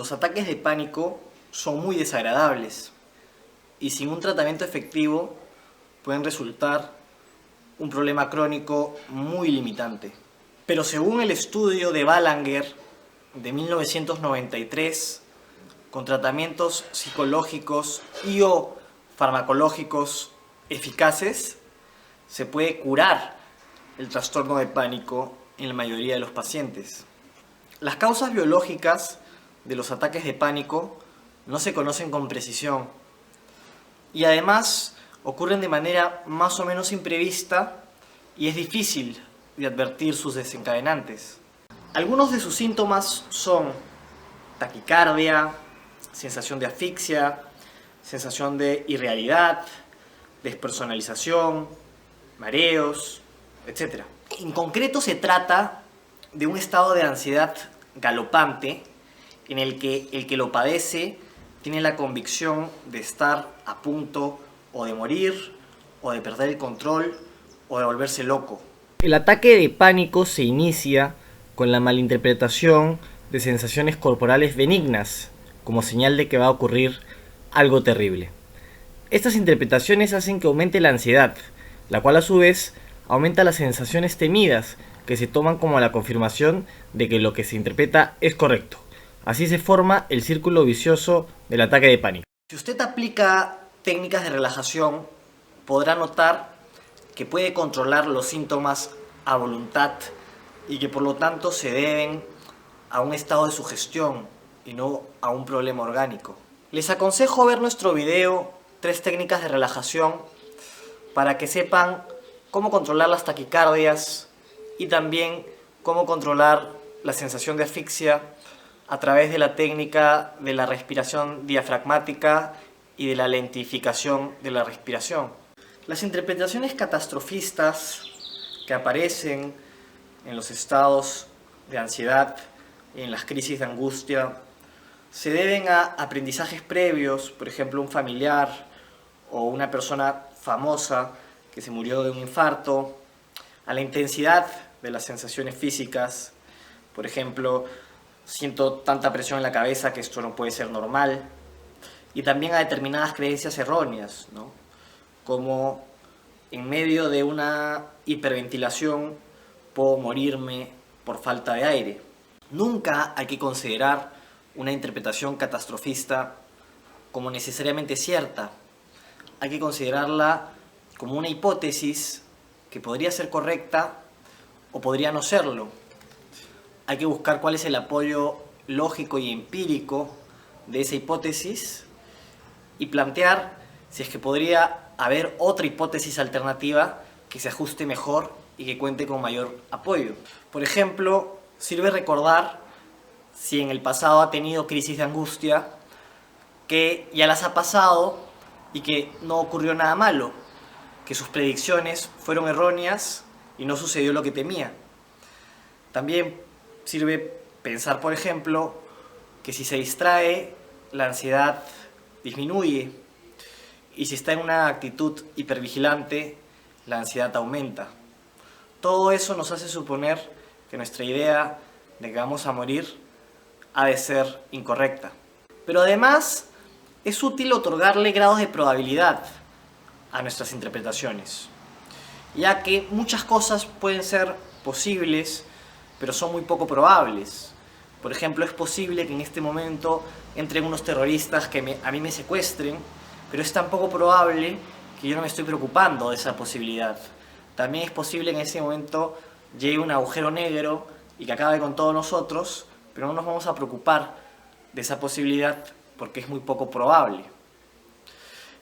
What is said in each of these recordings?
Los ataques de pánico son muy desagradables y sin un tratamiento efectivo pueden resultar un problema crónico muy limitante. Pero según el estudio de Balanger de 1993, con tratamientos psicológicos y/o farmacológicos eficaces, se puede curar el trastorno de pánico en la mayoría de los pacientes. Las causas biológicas de los ataques de pánico no se conocen con precisión y además ocurren de manera más o menos imprevista y es difícil de advertir sus desencadenantes. Algunos de sus síntomas son taquicardia, sensación de asfixia, sensación de irrealidad, despersonalización, mareos, etc. En concreto se trata de un estado de ansiedad galopante en el que lo padece tiene la convicción de estar a punto o de morir, o de perder el control, o de volverse loco. El ataque de pánico se inicia con la malinterpretación de sensaciones corporales benignas, como señal de que va a ocurrir algo terrible. Estas interpretaciones hacen que aumente la ansiedad, la cual a su vez aumenta las sensaciones temidas, que se toman como la confirmación de que lo que se interpreta es correcto. Así se forma el círculo vicioso del ataque de pánico. Si usted aplica técnicas de relajación, podrá notar que puede controlar los síntomas a voluntad y que por lo tanto se deben a un estado de sugestión y no a un problema orgánico. Les aconsejo ver nuestro video 3 técnicas de relajación para que sepan cómo controlar las taquicardias y también cómo controlar la sensación de asfixia a través de la técnica de la respiración diafragmática y de la lentificación de la respiración. Las interpretaciones catastrofistas que aparecen en los estados de ansiedad y en las crisis de angustia se deben a aprendizajes previos, por ejemplo un familiar o una persona famosa que se murió de un infarto, a la intensidad de las sensaciones físicas, por ejemplo, siento tanta presión en la cabeza que esto no puede ser normal, y también a determinadas creencias erróneas, ¿no? Como en medio de una hiperventilación puedo morirme por falta de aire. Nunca hay que considerar una interpretación catastrofista como necesariamente cierta. Hay que considerarla como una hipótesis que podría ser correcta o podría no serlo. Hay que buscar cuál es el apoyo lógico y empírico de esa hipótesis y plantear si es que podría haber otra hipótesis alternativa que se ajuste mejor y que cuente con mayor apoyo. Por ejemplo, sirve recordar si en el pasado ha tenido crisis de angustia, que ya las ha pasado y que no ocurrió nada malo, que sus predicciones fueron erróneas y no sucedió lo que temía. También sirve pensar, por ejemplo, que si se distrae, la ansiedad disminuye y si está en una actitud hipervigilante, la ansiedad aumenta. Todo eso nos hace suponer que nuestra idea de que vamos a morir ha de ser incorrecta. Pero además es útil otorgarle grados de probabilidad a nuestras interpretaciones, ya que muchas cosas pueden ser posibles, pero son muy poco probables. Por ejemplo, es posible que en este momento entren unos terroristas que a mí me secuestren, pero es tan poco probable que yo no me estoy preocupando de esa posibilidad. También es posible que en ese momento llegue un agujero negro y que acabe con todos nosotros, pero no nos vamos a preocupar de esa posibilidad porque es muy poco probable.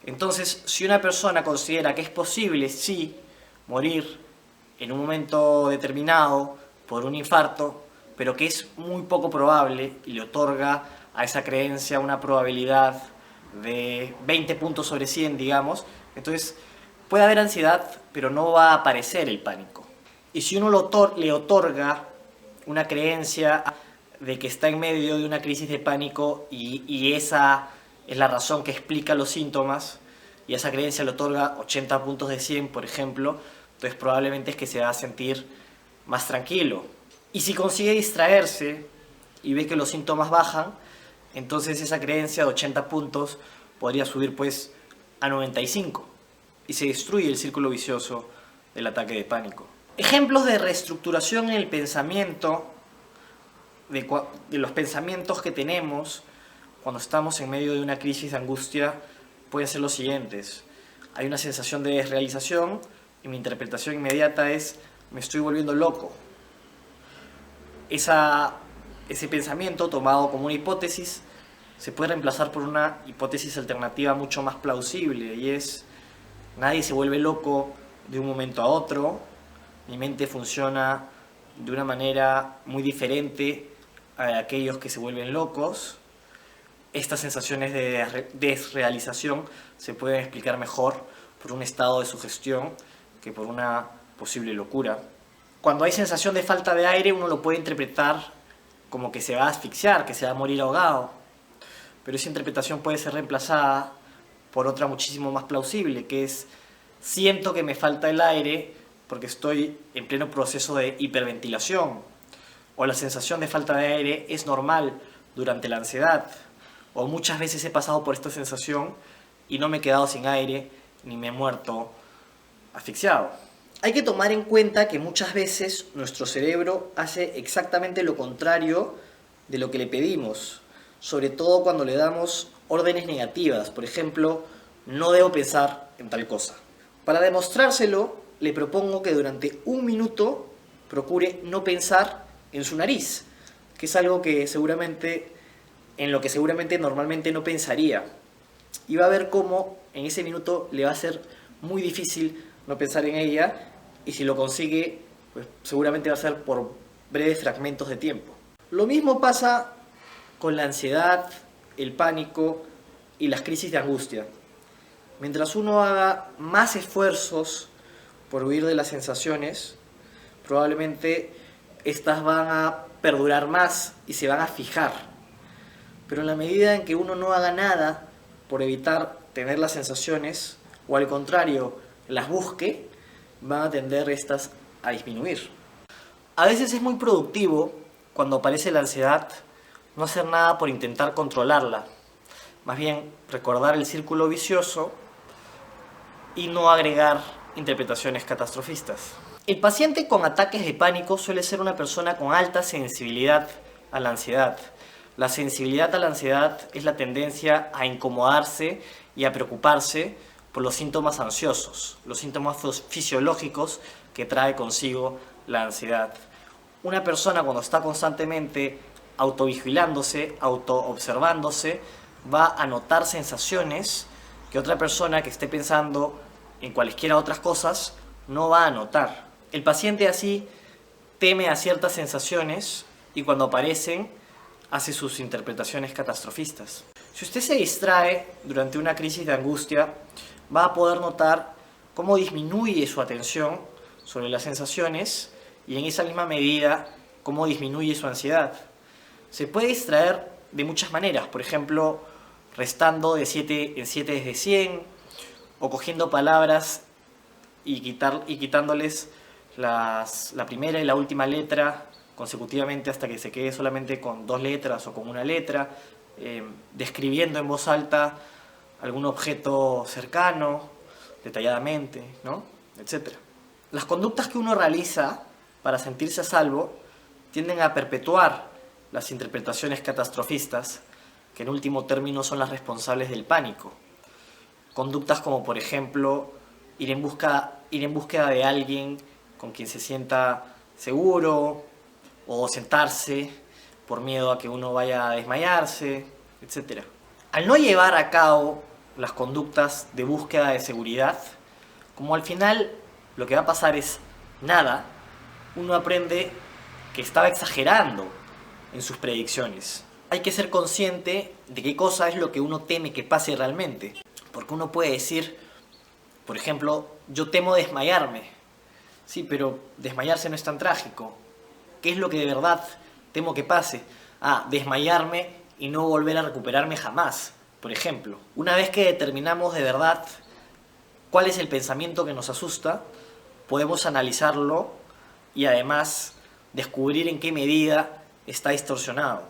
Entonces, si una persona considera que es posible, sí, morir en un momento determinado por un infarto, pero que es muy poco probable y le otorga a esa creencia una probabilidad de 20 puntos sobre 100, digamos, entonces puede haber ansiedad, pero no va a aparecer el pánico. Y si uno le otorga una creencia de que está en medio de una crisis de pánico y esa es la razón que explica los síntomas, y esa creencia le otorga 80 puntos de 100, por ejemplo, entonces probablemente es que se va a sentir más tranquilo. Y si consigue distraerse y ve que los síntomas bajan, Entonces esa creencia de 80 puntos podría subir pues a 95 y se destruye el círculo vicioso del ataque de pánico. Ejemplos de reestructuración en el pensamiento, de los pensamientos que tenemos cuando estamos en medio de una crisis de angustia, pueden ser los siguientes. Hay una sensación de desrealización y mi interpretación inmediata es: me estoy volviendo loco. Ese pensamiento, tomado como una hipótesis, se puede reemplazar por una hipótesis alternativa mucho más plausible, y es: nadie se vuelve loco de un momento a otro, mi mente funciona de una manera muy diferente a aquellos que se vuelven locos. Estas sensaciones de desrealización se pueden explicar mejor por un estado de sugestión que por una posible locura. Cuando hay sensación de falta de aire, uno lo puede interpretar como que se va a asfixiar, que se va a morir ahogado. Pero esa interpretación puede ser reemplazada por otra muchísimo más plausible, que es: siento que me falta el aire porque estoy en pleno proceso de hiperventilación. O la sensación de falta de aire es normal durante la ansiedad. O muchas veces he pasado por esta sensación y no me he quedado sin aire ni me he muerto asfixiado. Hay que tomar en cuenta que muchas veces nuestro cerebro hace exactamente lo contrario de lo que le pedimos, sobre todo cuando le damos órdenes negativas. Por ejemplo, no debo pensar en tal cosa. Para demostrárselo, le propongo que durante 1 minuto procure no pensar en su nariz, que es algo que en lo que seguramente normalmente no pensaría. Y va a ver cómo en ese minuto le va a ser muy difícil no pensar en ella, y si lo consigue, pues seguramente va a ser por breves fragmentos de tiempo. Lo mismo pasa con la ansiedad, el pánico y las crisis de angustia. Mientras uno haga más esfuerzos por huir de las sensaciones, probablemente estas van a perdurar más y se van a fijar. Pero en la medida en que uno no haga nada por evitar tener las sensaciones, o al contrario, las busque, van a tender estas a disminuir. A veces es muy productivo, cuando aparece la ansiedad, no hacer nada por intentar controlarla. Más bien, recordar el círculo vicioso y no agregar interpretaciones catastrofistas. El paciente con ataques de pánico suele ser una persona con alta sensibilidad a la ansiedad. La sensibilidad a la ansiedad es la tendencia a incomodarse y a preocuparse por los síntomas ansiosos, los síntomas fisiológicos que trae consigo la ansiedad. Una persona, cuando está constantemente autovigilándose, autoobservándose, va a notar sensaciones que otra persona que esté pensando en cualesquiera otras cosas no va a notar. El paciente así teme a ciertas sensaciones y cuando aparecen hace sus interpretaciones catastrofistas. Si usted se distrae durante una crisis de angustia, va a poder notar cómo disminuye su atención sobre las sensaciones y en esa misma medida cómo disminuye su ansiedad. Se puede distraer de muchas maneras, por ejemplo, restando de 7 en 7 desde 100, o cogiendo palabras y quitándoles la primera y la última letra consecutivamente hasta que se quede solamente con 2 letras o con 1 letra, describiendo en voz alta algún objeto cercano, detalladamente, ¿no? Etc. Las conductas que uno realiza para sentirse a salvo tienden a perpetuar las interpretaciones catastrofistas, que en último término son las responsables del pánico. Conductas como, por ejemplo, ir en búsqueda de alguien con quien se sienta seguro, o sentarse por miedo a que uno vaya a desmayarse, etc. Al no llevar a cabo las conductas de búsqueda de seguridad, como al final lo que va a pasar es nada, uno aprende que estaba exagerando en sus predicciones. Hay que ser consciente de qué cosa es lo que uno teme que pase realmente. Porque uno puede decir, por ejemplo, yo temo desmayarme. Sí, pero desmayarse no es tan trágico. ¿Qué es lo que de verdad temo que pase? Desmayarme y no volver a recuperarme jamás, por ejemplo. Una vez que determinamos de verdad cuál es el pensamiento que nos asusta, podemos analizarlo y además descubrir en qué medida está distorsionado.